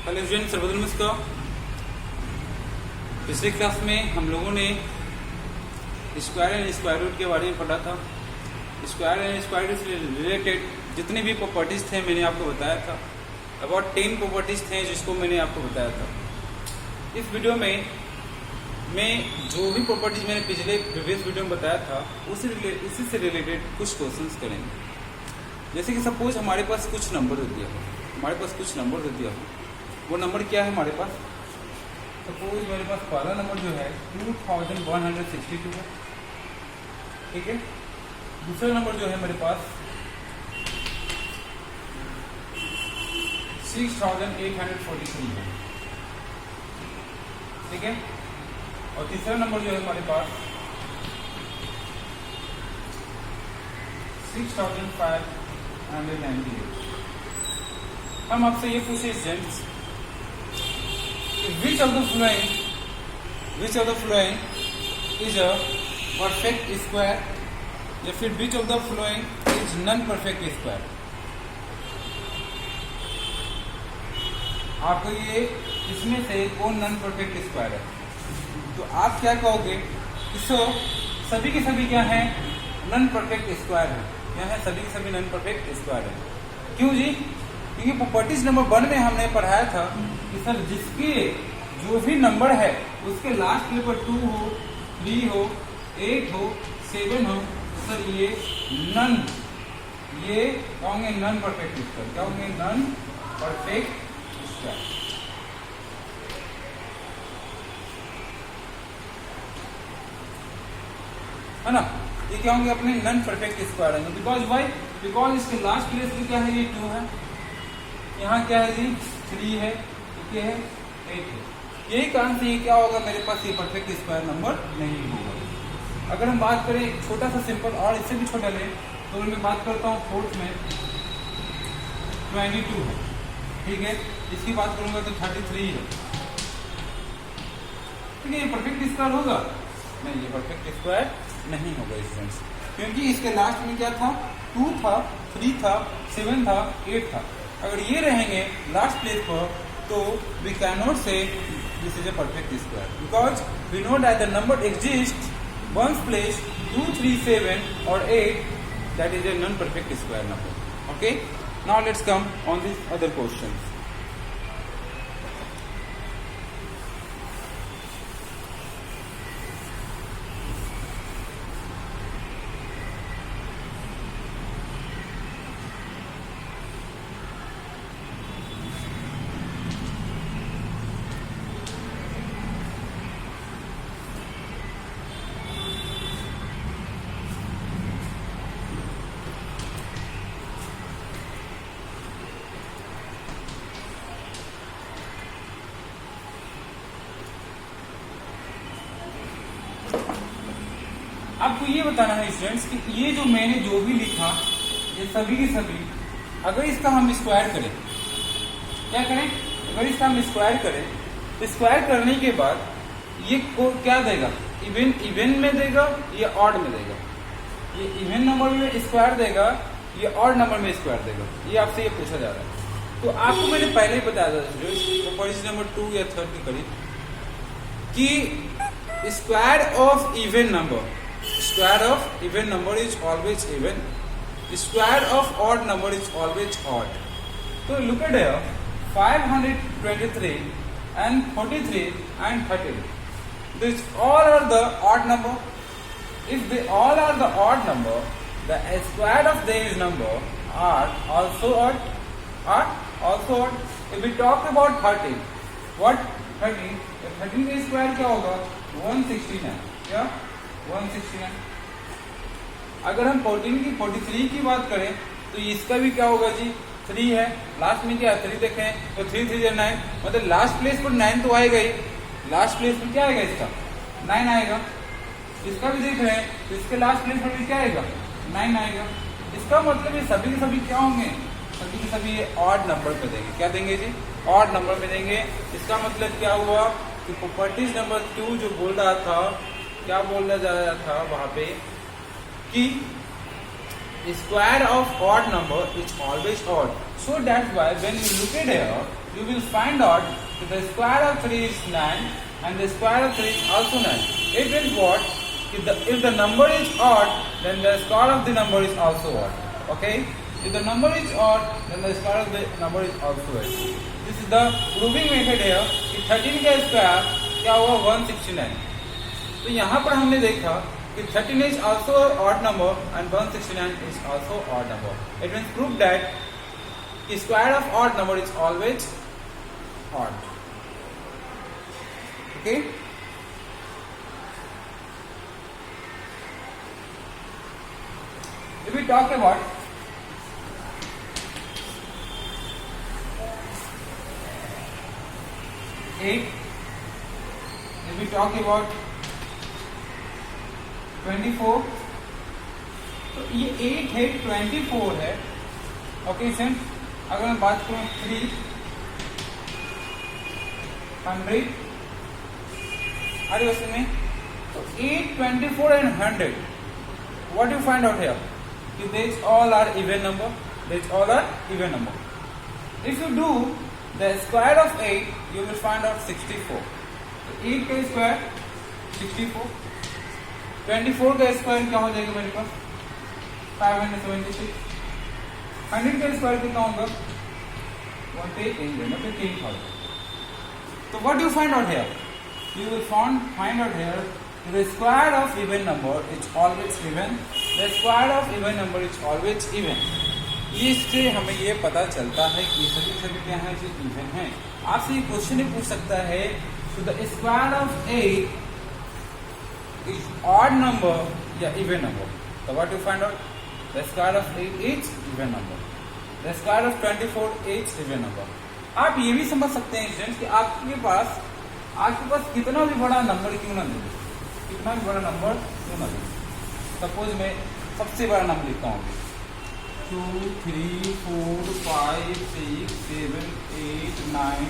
Hello student, सर्वप्रथम नमस्कार। पिछले क्लास में हम लोगों ने स्क्वायर एंड स्क्वायर रूट के बारे में पढ़ा था। स्क्वायर एंड स्क्वायर रूट से रिलेटेड जितने भी प्रॉपर्टीज थे मैंने आपको बताया था। अबाउट 10 प्रॉपर्टीज थे जिसको मैंने आपको बताया था। इस वीडियो में मैं जो भी प्रॉपर्टीज मैंने प्रीवियस वीडियो में बताया था उसी से रिलेटेड कुछ क्वेश्चंस करेंगे। जैसे कि सपोज हमारे पास कुछ नंबर दे दिया हो, वो नंबर क्या है हमारे पास। सपोज मेरे पास पहला नंबर जो है 2162 है, ठीक है। दूसरा नंबर जो है मेरे पास 6843 है, ठीक है। और तीसरा नंबर जो है हमारे पास 6598। हम आपसे ये पूछे students, which of the following is a perfect square या फिर which of the following is non-perfect square। आपको ये इसमें से कौन नॉन परफेक्ट स्क्वायर है, तो आप क्या कहोगे। इसको सभी के सभी क्या है, नॉन परफेक्ट स्क्वायर है। क्या है, सभी के सभी नॉन परफेक्ट स्क्वायर है। क्यों जी? क्योंकि प्रॉपर्टीज नंबर 1 में हमने पढ़ाया था कि सर जिसके जो भी नंबर है उसके लास्ट के ऊपर 2 हो, 3 हो, 8 हो, 7 हो, सर ये नॉन परफेक्ट स्क्वायर। क्या होंगे? Non perfect square. है ना, ये क्या होंगे? अपने नॉन परफेक्ट स्क्वायर है। बिकॉज इसके लास्ट प्लेस में क्या है, ये 2 है, यहाँ क्या है जी 3 है, क्या है 8 है। यही कारण से ये क्या होगा, मेरे पास ये परफेक्ट स्क्वायर नंबर नहीं होगा। अगर हम बात करें एक छोटा सा सिंपल और इससे भी छोटा लें, तो मैं बात करता हूँ 4th में 22 है, ठीक है। इसकी बात करूंगा तो 33 है, ठीक है। ये परफेक्ट स्क्वायर होगा? नहीं, ये परफेक्ट स्क्वायर नहीं होगा स्टूडेंट्स, क्योंकि इसके लास्ट में क्या था, 2 था, 3 था, 7 था, 8 था। अगर ये रहेंगे लास्ट प्लेस पर तो we can not say this is a perfect square, because we know that the number exist ones place 2, 3, 7 और 8, that is a non perfect square number. Okay, now let's come on this other question. आपको ये बताना है students कि ये जो मैंने जो भी लिखा, ये सभी के सभी अगर इसका हम स्क्वायर करें, क्या करें, अगर इसका हम स्क्वायर करें तो स्क्वायर करने के बाद ये क्या देगा, इवन में देगा या ऑड में देगा। ये इवन नंबर में स्क्वायर देगा या ऑड नंबर में स्क्वायर देगा, ये आपसे ये पूछा जा रहा है। तो आपको मैंने पहले ही बताया था जो क्वेश्चन नंबर 2 या 3 के करीब कि square of even number, square of even number is always even, square of odd number is always odd. So look at here, 523 and 43 and 13, these all are the odd number. If they all are the odd number, the square of these number are also odd, If we talk about 13, what 13? 13 का square क्या होगा, 169, क्या 169। अगर हम 14 की 43 की बात करें तो इसका भी क्या होगा जी, 3 है, लास्ट में क्या है 3 देखें तो 3 3 9, मतलब लास्ट प्लेस पर 9 तो आएगा ही। लास्ट प्लेस पर क्या आएगा, इसका 9 आएगा। इसका भी देख रहे हैं तो इसके लास्ट प्लेस पर भी क्या आएगा, 9 आएगा। इसका मतलब ये सभी के सभी क्या होंगे, सभी के सभी ये ऑड नंबर पे देंगे। क्या देंगे जी, ऑड नंबर पे देंगे। इसका मतलब क्या हुआ कि प्रॉपर्टीज नंबर 2 जो बोल रहा था, क्या बोलना जा रहा था वहां पे कि square of odd number is always odd. So that's why when you look at here, you will find out that the square of 3 is 9 and the square of 3 is also 9. It means what? If the number is odd, then the square of the number is also odd. Okay? If the number is odd, then the square of the number is also odd. This is the proving method here कि 13 का square क्या हुआ 169. तो यहाँ पर हमने देखा कि 13 is also odd number and 169 is also odd number. It means prove that the square of odd number is always odd. Okay? If we talk about 8, if we talk about 24, तो ये 8 है 24 है. Okay same. अगर मैं बात करूं 300 अरे उसमें तो 8, 24 and 100. What do you find out here? These all are even number. These all are even number. If you do the square of 8, you will find out 64. So 8 का स्क्वायर 64. 24 का square क्या हो जाएगा मेरे पास 576. 100 का स्क्वायर कितना होगा 1,800. So what do you find out here? You will find out here the square of even number is always even. The square of even number is always even. इससे हमें ये पता चलता है कि सभी क्या है जो इवन है. आपसे ये क्वेश्चन ही पूछ सकता है तो the square of 8 is odd number या even number. So what you find out? The square of 8 is even number. The square of 24 is even number. आप ये भी समझ सकते हैं स्टूडेंट्स कि आपके पास कितना भी बड़ा नंबर क्यों ना दे, कितना भी बड़ा नंबर क्यों ना दे. सपोज मैं सबसे बड़ा नंबर लिखता हूँ 2, 3, 4, 5, 6, 7, 8, 9,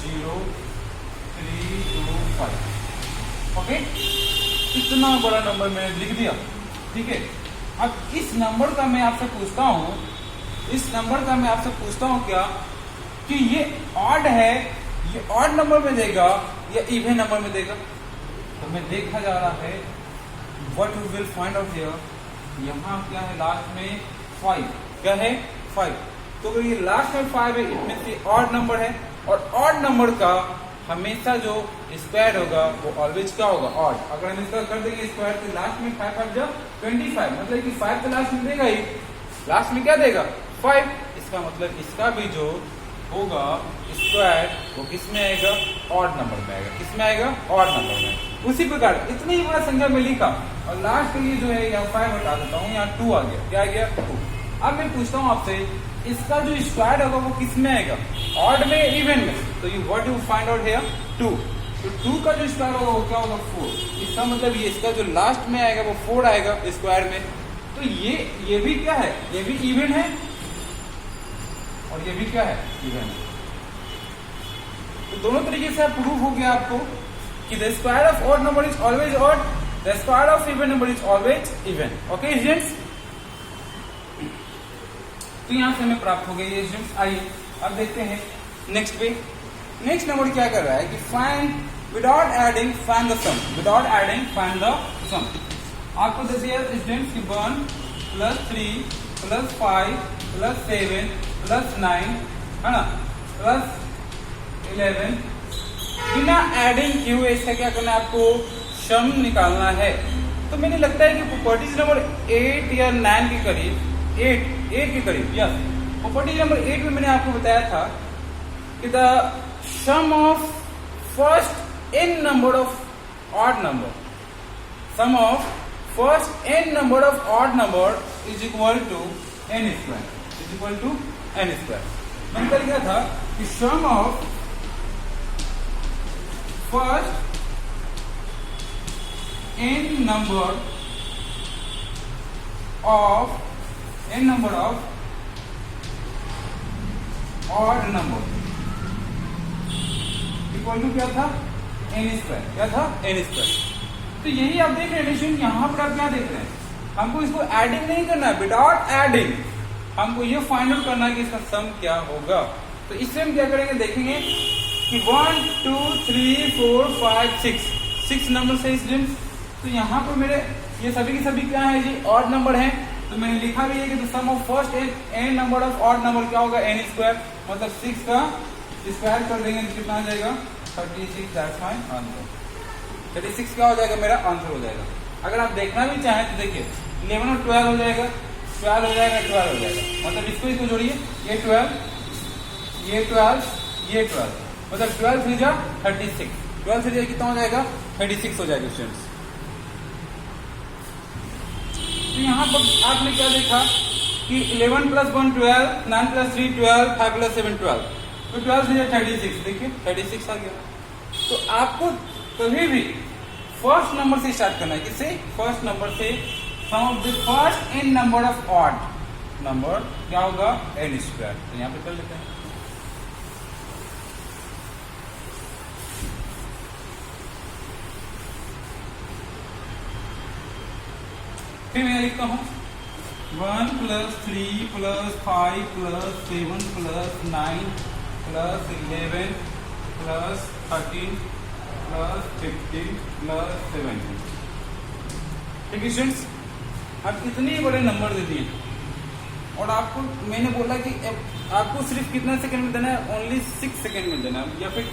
0, 3, 2, 5. ओके, इतना बड़ा नंबर मैंने लिख दिया. ठीक है. अब इस नंबर का मैं आपसे पूछता हूँ क्या कि ये ऑड है, ये ऑड नंबर में देगा या इवन नंबर में देगा. तो मैं देखा जा रहा है what you will find out here. यहाँ क्या है लास्ट में 5. क्या है 5. तो अगर ये लास्ट में 5 है इट मींस ये ऑड नंबर है और ऑड नंबर का हमेशा जो स्क्वायर होगा वो ऑलवेज क्या होगा ऑड. अगर हम इसका कर देंगे स्क्वायर तो लास्ट में 5 जब 25 मतलब कि 5 तो लास्ट में देगा ही, लास्ट में क्या देगा 5. इसका मतलब इसका भी जो होगा स्क्वायर वो किस में आएगा ऑड नंबर में आएगा. किस में आएगा ऑड नंबर में. उसी प्रकार इतनी ही बड़ा संख्या में लिखा और लास्ट के लिए जो है यहाँ 5 हटा देता हूँ, यहाँ 2 आ गया. क्या आ गया 2. अब मैं पूछता हूँ आपसे इसका जो स्क्वायर होगा वो किस में आएगा ऑड में इवन में. तो you what you find out here 2. तो 2 का जो स्क्वायर होगा वो क्या होगा 4. इसका मतलब ये इसका जो लास्ट में आएगा वो 4 आएगा स्क्वायर में. तो ये भी क्या है, ये भी इवन है और ये भी क्या है इवन है. तो दोनों तरीके से प्रूफ हो गया आपको कि the square of odd number is always odd, the square of even number is always even. Okay students, तो यहां से हमें प्राप्त हो गई ये स्टूडेंट्स. आइए अब देखते हैं नेक्स्ट पे. नेक्स्ट नंबर क्या कर रहा है कि find without adding find the sum. Without adding find the sum. आपको दे दिया स्टूडेंट्स की 1 + 3 + 5 + 7 + 9 है ना + 11. बिना एडिंग किए इसका क्या करना है आपको सम निकालना है. तो मैंने लगता है कि प्रॉपर्टीज नंबर 8 या 9 के करीब 8 के करीब यस प्रॉपर्टी नंबर 8 में मैंने आपको बताया था कि the sum of first n number of odd number, sum of first n number of odd number is equal to n square. Is equal to n square. मैंने कल क्या था कि sum of first n number of odd number equal to क्या था n square. क्या था n square. तो यही आप देख रहे हैं यहाँ पर आप क्या देख रहे हैं, हमको इसको एडिंग नहीं करना है. विदाउट एडिंग हमको ये फाइंड आउट करना है कि इसका सम क्या होगा. तो तो इससे हम क्या करेंगे, देखेंगे कि 1 2 3 4 5 6 नंबर है स्टूडेंट्स। तो यहाँ पर मेरे ये सभी के सभी क्या है जी, ऑड नंबर है। तो मैंने लिखा भी है कि sum of first N number of odd number क्या होगा, एन स्क्वायर, मतलब 6 का स्क्वायर कर देंगे तो कितना आ जाएगा 36। That's my answer. 36 क्या हो जाएगा, मेरा आंसर हो जाएगा। अगर आप देखना भी चाहें तो देखिए 11 और 12 हो जाएगा, 12 हो जाएगा, 12 हो जाएगा, मतलब इसको जोड़िए, ये 12, ये 12, ये 12, मतलब 12 3 जा 36, 12 3 कितना हो जाएगा 36 हो जाएगा स्टूडेंट्स। तो यहाँ पर आपने क्या देखा कि 11 + 1 12, 9 + 3 12, 5 + 7 12, तो 12 3 36, देखिए 36 आ गया। तो आपको कभी भी फर्स्ट नंबर से स्टार्ट करना है, किससे, फर्स्ट नंबर से। Sum of the first N number of odd number क्या होगा, एन स्क्वायर। तो यहाँ पे कर लेते हैं। फिर मैं लिखता हूं 1 + 3 + 5 + 7 + 9 + 11 + 13 + 15 + 17। ठीक है स्टूडेंट्स, अब इतने बड़े नंबर दे दिए और आपको मैंने बोला कि आपको सिर्फ कितना सेकंड में देना है, ओनली 6 सेकंड में देना है, या फिर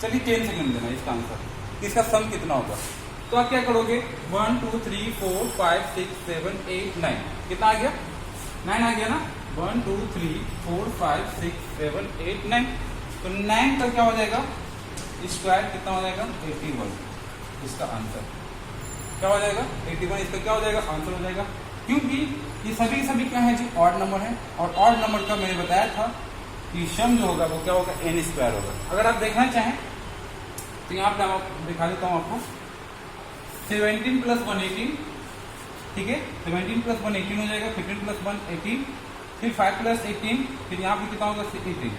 चलिए 10 सेकंड देना है इसका आंसर। इसका सम कितना होगा, तो आप क्या करोगे, 1 2 3 4 5 6 7 8 9, कितना आ गया, 9 आ गया ना, 1 2 3 4 5 6 7 8 9। तो 9 का क्या हो जाएगा स्क्वायर, कितना हो जाएगा 81, इसका आंसर क्या हो जाएगा 81, इसका क्या हो जाएगा आंसर हो जाएगा। क्योंकि ये सभी क्या है जी, ऑड नंबर है, और ऑड नंबर का मैंने बताया था कि सम जो होगा वो क्या होगा, एन स्क्वायर होगा। अगर आप देखना चाहें तो यहाँ पे मैं दिखा देता हूँ आपको, 17 + 1 18, ठीक है, 17 + 1 18 हो जाएगा, 15 + 1 18, फिर 5 + 18, फिर यहाँ पे कितना होगा 18,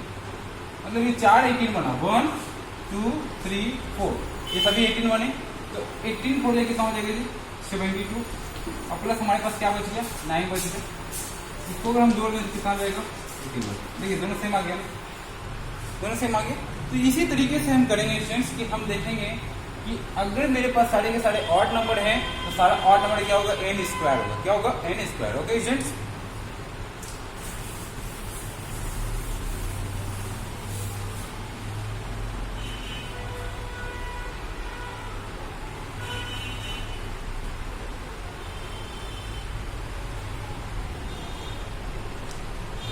मतलब ये 4 18 बना, 1 2 3 4, ये सभी 18 बने। तो 18 4 कितना हो जाएगा जी 72, और प्लस हमारे पास क्या बच गया 9 बच गया, इसको अगर हम जोड़ दें कितना आ जाएगा 18। देखिए दोनों सेम आ गया, दोनों सेम आ गया। तो इसी तरीके से हम करेंगे स्टूडेंट्स कि हम देखेंगे कि अगर मेरे पास सारे के सारे ऑड नंबर हैं तो सारा ऑड नंबर क्या होगा, एन स्क्वायर होगा, क्या होगा एन स्क्वायर। ओके स्टूडेंट्स,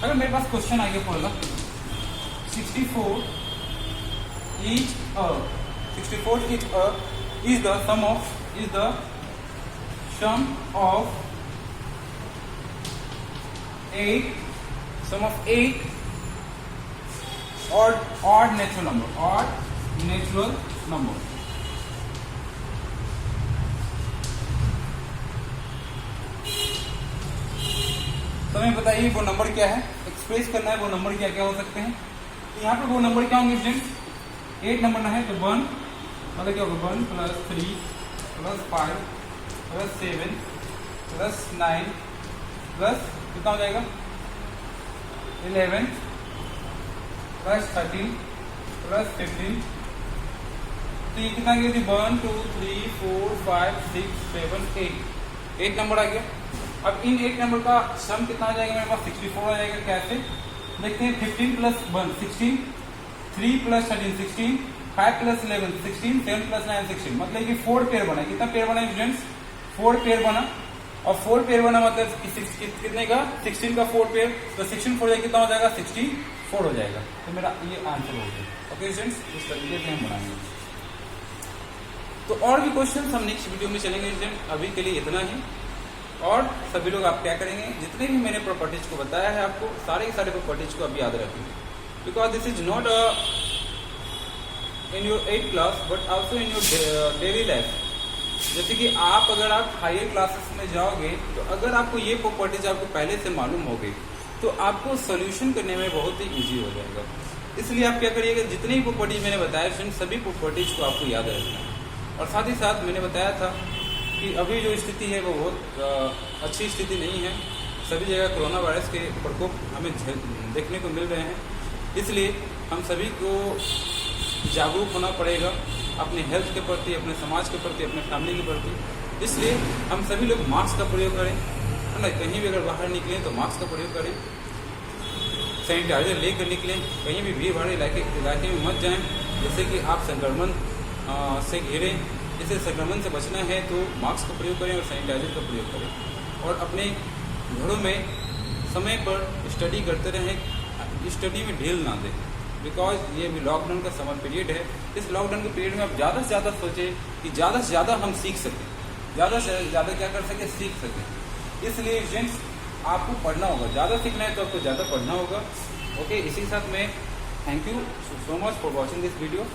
अगर मेरे पास क्वेश्चन आ गया पहला 64 each is the sum of 8 odd natural number। तो हमें बताइए वो नंबर क्या है, एक्सप्रेस करना है वो नंबर क्या क्या हो सकते हैं। तो यहाँ पर वो नंबर क्या होंगे स्टूडेंट्स, 8 नंबर ना है तो 1, मतलब क्या होगा 1 + 3 + 5 + 7 + 9 प्लस कितना हो जाएगा 11 + 13 + 15। तो ये कितना गया थी 1 2 3 4 5 6 7 8 नंबर आ गया। अब इन 8 नंबर का सम कितना आ जाएगा मेरे पास 64 आ जाएगा। कैसे देखते हैं 15 + 1 16, 3 + 13 16, 5 + 11 16, 7 + 9 16, मतलब कि 4 पेयर बना। कितना पेयर बना स्टूडेंट्स 4 पेयर बना। और 4 पेयर बना मतलब कितने का 16 का 4 पेयर, तो 16 4 कितना हो जाएगा 64 हो जाएगा। तो मेरा ये आंसर हो गया। ओके स्टूडेंट्स, इस तरीके से हम बनाएंगे। तो और भी क्वेश्चन हम नेक्स्ट वीडियो में चलेंगे स्टूडेंट। अभी के लिए इतना ही। और सभी लोग आप क्या करेंगे, जितने भी मैंने प्रॉपर्टीज को बताया है आपको सारे प्रॉपर्टीज को अभी याद रखेंगे, because this is not in your 8th class but also in your daily life. जैसे कि अगर आप हायर क्लासेस में जाओगे तो अगर आपको ये प्रॉपर्टीज आपको पहले से मालूम हो गई तो आपको सोल्यूशन करने में बहुत ही ईजी हो जाएगा। इसलिए आप क्या करिएगा, जितनी भी प्रॉपर्टीज मैंने बताया सभी प्रॉपर्टीज को आपको याद रखना है। और साथ ही साथ मैंने बताया था कि अभी जो स्थिति है वो बहुत अच्छी स्थिति नहीं है। सभी जगह कोरोना वायरस के प्रकोप हमें देखने को मिल रहे हैं। इसलिए हम सभी को जागरूक होना पड़ेगा अपने हेल्थ के प्रति, अपने समाज के प्रति, अपने फैमिली के प्रति। इसलिए हम सभी लोग मास्क का प्रयोग करें, है ना। कहीं भी अगर बाहर निकलें तो मास्क का प्रयोग करें, सैनिटाइजर लेकर निकलें, कहीं भी भीड़ भाड़ इलाके में मत जाएं, जैसे कि आप संक्रमण से घिरे। जैसे संक्रमण से बचना है तो मास्क का प्रयोग करें और सैनिटाइजर का प्रयोग करें, और अपने घरों में समय पर स्टडी करते रहें, स्टडी में ढील ना दें, बिकॉज ये भी लॉकडाउन का समर पीरियड है। इस लॉकडाउन के पीरियड में आप ज़्यादा से ज़्यादा सोचें कि ज़्यादा से ज़्यादा हम सीख सकें, ज़्यादा से ज़्यादा क्या कर सकें, सीख सकें। इसलिए स्टूडेंट्स आपको पढ़ना होगा, ज़्यादा सीखना है तो आपको ज़्यादा पढ़ना होगा। ओके, इसी के साथ मैं thank you so much for watching this video.